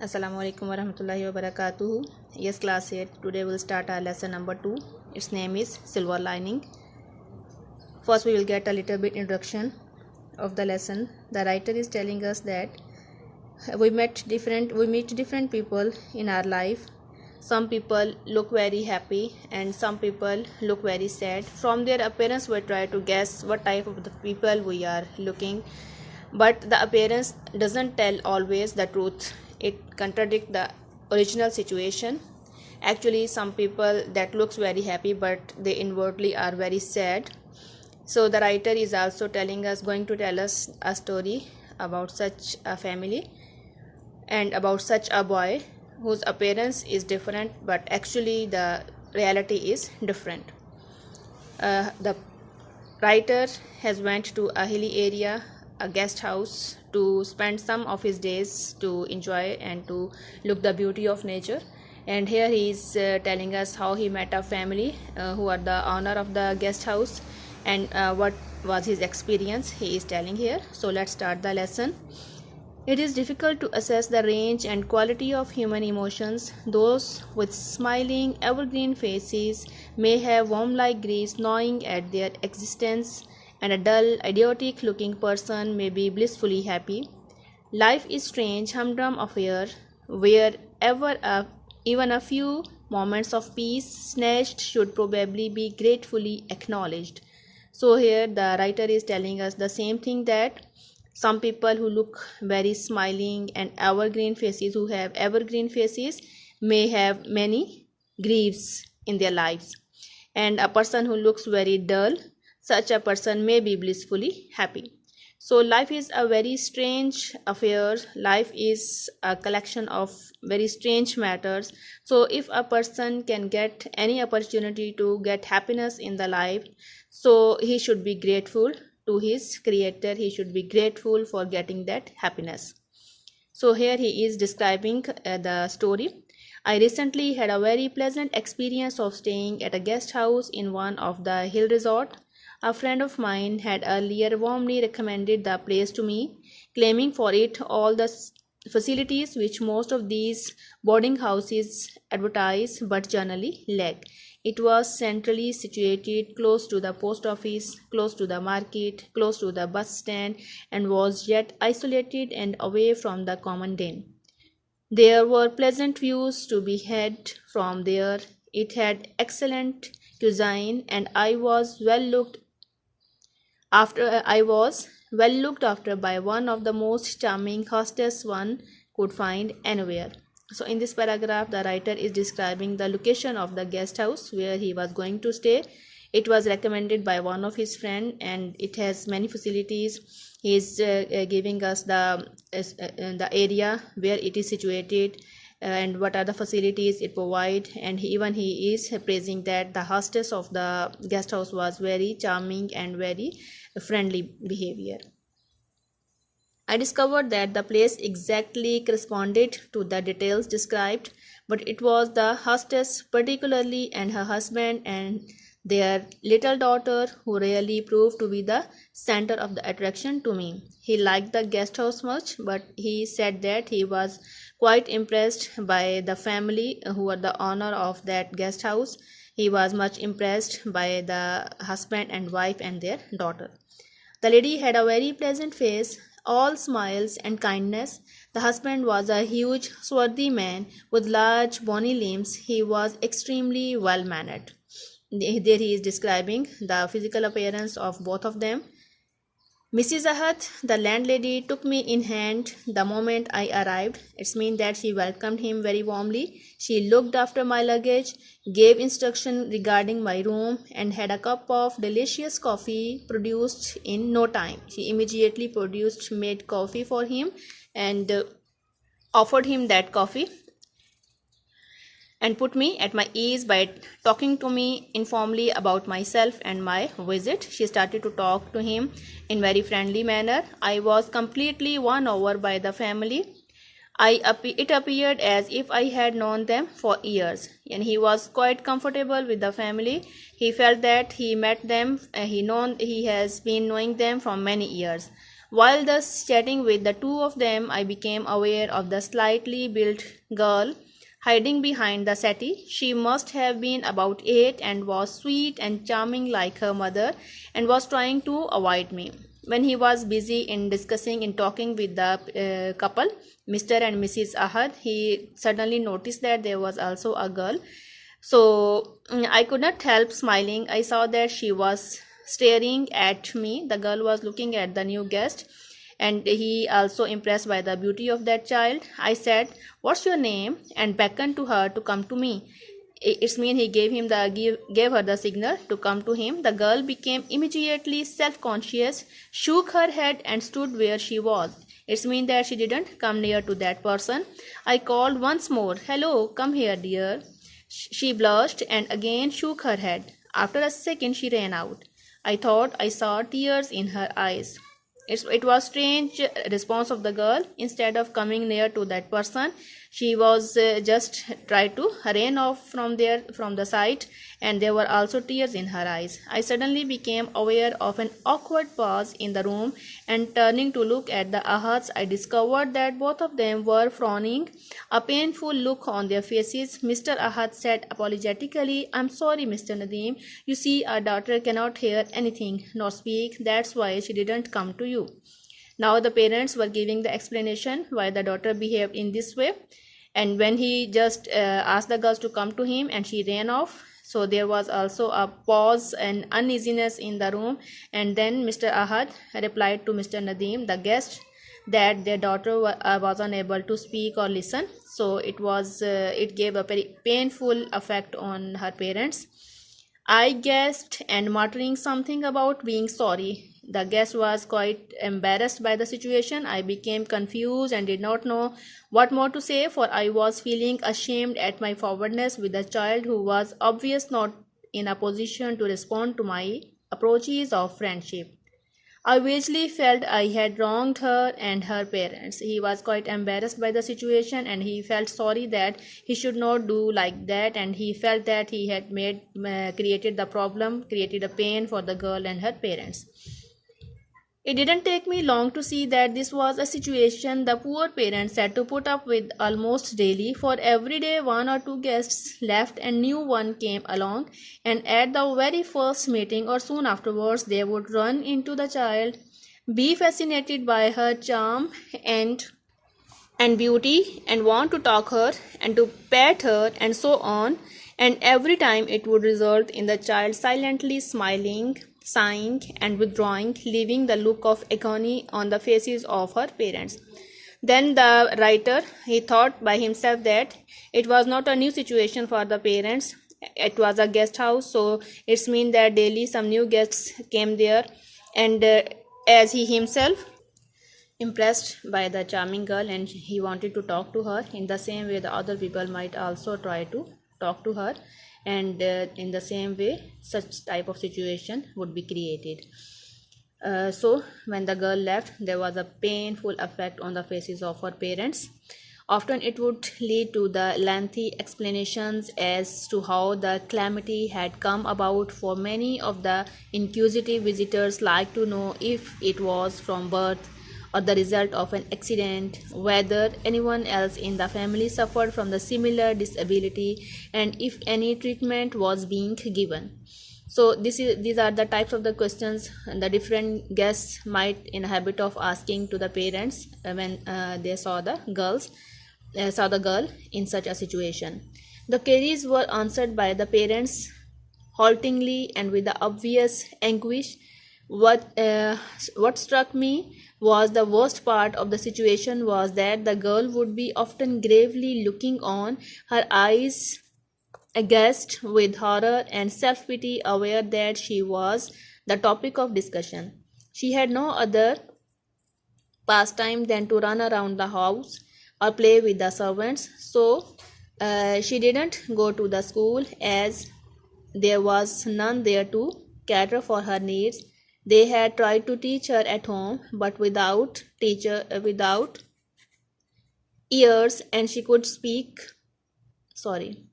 Assalamu alaikum warahmatullahi wabarakatuh. Yes, class 8. Today we'll start our lesson number 2. Its name is Silver Lining. First, we will get a little bit introduction of the lesson. The writer is telling us that we meet different people in our life. Some people look very happy and some people look very sad. From their appearance, we try to guess what type of the people we are looking, but the appearance doesn't tell always the truth. It contradicts the original situation. Actually, some people that looks very happy but they inwardly are very sad. So the writer is also going to tell us a story about such a family and about such a boy whose appearance is different but actually the reality is different. The writer has went to a hilly area, a guest house, to spend some of his days to enjoy and to look the beauty of nature. And here he is telling us how he met a family who are the owner of the guest house and what was his experience he is telling here. So let's start the lesson. It is difficult to assess the range and quality of human emotions. Those with smiling, evergreen faces may have worm-like griefs gnawing at their existence, and a dull, idiotic-looking person may be blissfully happy. Life is a strange, humdrum affair, wherever even a few moments of peace snatched should probably be gratefully acknowledged. So here the writer is telling us the same thing, that some people who look very smiling and who have evergreen faces may have many griefs in their lives, and a person who looks very dull, such a person may be blissfully happy. So life is a very strange affair. Life is a collection of very strange matters. So if a person can get any opportunity to get happiness in the life, so he should be grateful to his creator. He should be grateful for getting that happiness. So here he is describing the story. I recently had a very pleasant experience of staying at a guest house in one of the hill resort. A friend of mine had earlier warmly recommended the place to me, claiming for it all the facilities which most of these boarding houses advertise but generally lack. It was centrally situated, close to the post office, close to the market, close to the bus stand, and was yet isolated and away from the common den. There were pleasant views to be had from there. It had excellent cuisine, and I was well looked after by one of the most charming hostess one could find anywhere. So in this paragraph, the writer is describing the location of the guest house where he was going to stay. It was recommended by one of his friend and it has many facilities. He is giving us the area where it is situated and what are the facilities it provide, and he is praising that the hostess of the guest house was very charming and very friendly behavior. I discovered that the place exactly corresponded to the details described, but it was the hostess particularly and her husband and their little daughter who really proved to be the center of the attraction to me. He liked the guest house much, but he said that he was quite impressed by the family who were the owner of that guest house. He was much impressed by the husband and wife and their daughter. The lady had a very pleasant face, all smiles and kindness. The husband was a huge, swarthy man with large, bony limbs. He was extremely well mannered. There he is describing the physical appearance of both of them. Mrs. Ahat, the landlady, took me in hand the moment I arrived. It means that she welcomed him very warmly. She looked after my luggage, gave instruction regarding my room, and had a cup of delicious coffee produced in no time. She immediately made coffee for him and offered him that coffee and put me at my ease by talking to me informally about myself and my visit. She started to talk to him in very friendly manner. I was completely won over by the family. It appeared as if I had known them for years, and he was quite comfortable with the family. He felt that he met them, he has been knowing them for many years. While thus chatting with the two of them, I became aware of the slightly built girl hiding behind the settee. She must have been about 8 and was sweet and charming like her mother and was trying to avoid me. When he was busy in discussing and talking with the couple, Mr. and Mrs. Ahad, he suddenly noticed that there was also a girl. So I could not help smiling. I saw that she was staring at me. The girl was looking at the new guest, and he also impressed by the beauty of that child. I said, "What's your name?" and beckoned to her to come to me. It's mean he gave her the signal to come to him. The girl became immediately self-conscious, shook her head, and stood where she was. It's mean that she didn't come near to that person. I called once more, "Hello, come here, dear." She blushed and again shook her head. After a second, she ran out. I thought I saw tears in her eyes. It was strange response of the girl. Instead of coming near to that person, she was just tried to run off from the sight, and there were also tears in her eyes. I suddenly became aware of an awkward pause in the room, and turning to look at the Ahads, I discovered that both of them were frowning, a painful look on their faces. Mr. Ahad said apologetically, "I'm sorry, Mr. Nadeem. You see, our daughter cannot hear anything nor speak. That's why she didn't come to you." Now the parents were giving the explanation why the daughter behaved in this way, and when he just asked the girls to come to him and she ran off, so there was also a pause and uneasiness in the room. And then Mr. Ahad replied to Mr. Nadeem, the guest, that their daughter was unable to speak or listen, so it gave a very painful effect on her parents. I gasped and muttering something about being sorry. The guest was quite embarrassed by the situation. I became confused and did not know what more to say, for I was feeling ashamed at my forwardness with a child who was obviously not in a position to respond to my approaches of friendship. I vaguely felt I had wronged her and her parents. He was quite embarrassed by the situation, and he felt sorry that he should not do like that, and he felt that he had created the problem, created a pain for the girl and her parents. It didn't take me long to see that this was a situation the poor parents had to put up with almost daily, for every day one or two guests left and new one came along, and at the very first meeting or soon afterwards they would run into the child, be fascinated by her charm and beauty, and want to talk her and to pet her and so on, and every time it would result in the child silently smiling, sighing, and withdrawing, leaving the look of agony on the faces of her parents. Then the writer, he thought by himself that it was not a new situation for the parents. It was a guest house, so it's mean that daily some new guests came there, and as he himself impressed by the charming girl and he wanted to talk to her, in the same way the other people might also try to talk to her, and in the same way such type of situation would be created. So when the girl left, there was a painful effect on the faces of her parents. Often it would lead to the lengthy explanations as to how the calamity had come about, for many of the inquisitive visitors like to know if it was from birth or the result of an accident, whether anyone else in the family suffered from the similar disability, and if any treatment was being given. So these are the types of the questions the different guests might in habit of asking to the parents when they saw the girl in such a situation. The queries were answered by the parents haltingly and with the obvious anguish. What struck me was the worst part of the situation was that the girl would be often gravely looking on, her eyes aghast with horror and self-pity, aware that she was the topic of discussion. She had no other pastime than to run around the house or play with the servants, so she didn't go to the school as there was none there to cater for her needs. They had tried to teach her at home, but without ears, and she could speak. Sorry,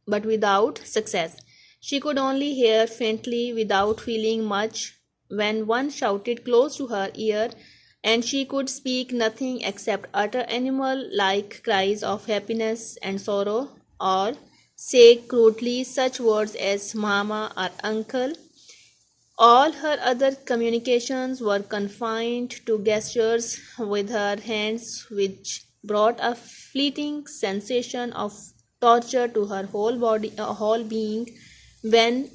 but without success. She could only hear faintly without feeling much when one shouted close to her ear, and she could speak nothing except utter animal-like cries of happiness and sorrow, or say crudely such words as mama or uncle. All her other communications were confined to gestures with her hands, which brought a fleeting sensation of torture to her whole being when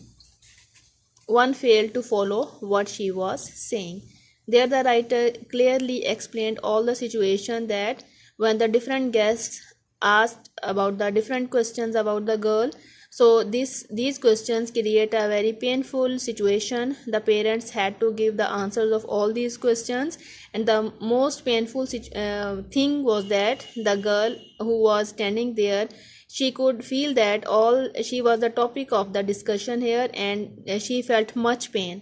one failed to follow what she was saying. There, the writer clearly explained all the situation that when the different guests asked about the different questions about the girl, so these questions create a very painful situation. The parents had to give the answers of all these questions, and the most painful thing was that the girl who was standing there, she could feel that all she was the topic of the discussion here, and she felt much pain,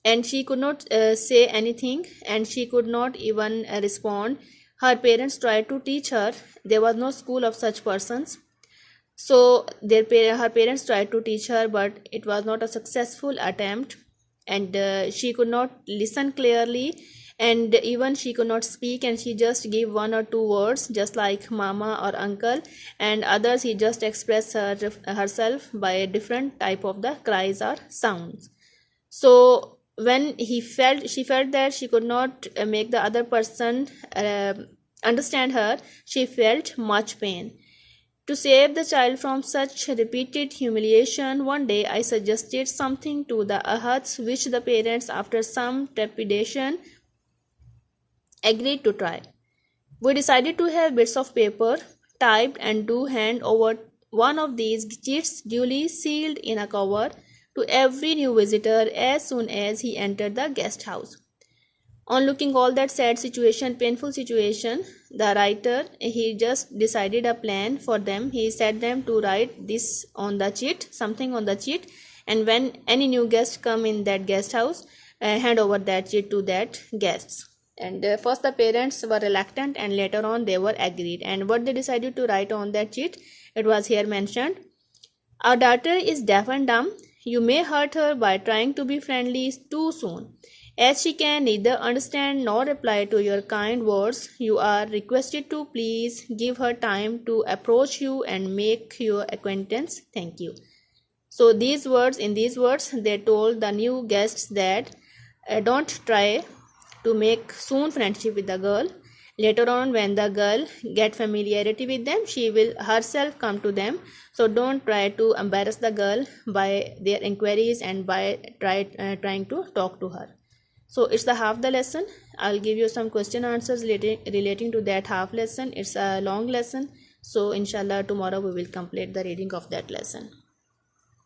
and she could not say anything, and she could not even respond. Her parents tried to teach her. There was no school of such persons, so her parents tried to teach her, but it was not a successful attempt, and she could not listen clearly, and even she could not speak, and she just gave one or two words just like mama or uncle, and others he just expressed herself by a different type of the cries or sounds. So when she felt that she could not make the other person understand her, she felt much pain. To save the child from such repeated humiliation, one day I suggested something to the ahats, which the parents, after some trepidation, agreed to try. We decided to have bits of paper typed and to hand over one of these chits duly sealed in a cover to every new visitor as soon as he entered the guest house. On looking all that sad situation, painful situation, the writer, he just decided a plan for them. He said them to write this on the chit, something on the chit, and when any new guest come in that guest house, hand over that chit to that guests. And first the parents were reluctant, and later on they were agreed. And what they decided to write on that chit, it was here mentioned: our daughter is deaf and dumb. You may hurt her by trying to be friendly too soon. As she can neither understand nor reply to your kind words, you are requested to please give her time to approach you and make your acquaintance. Thank you. So in these words, they told the new guests that don't try to make soon friendship with the girl. Later on, when the girl get familiarity with them, she will herself come to them. So don't try to embarrass the girl by their inquiries and by trying to talk to her. So it's the half the lesson. I'll give you some question answers relating to that half lesson. It's a long lesson, so inshallah tomorrow we will complete the reading of that lesson.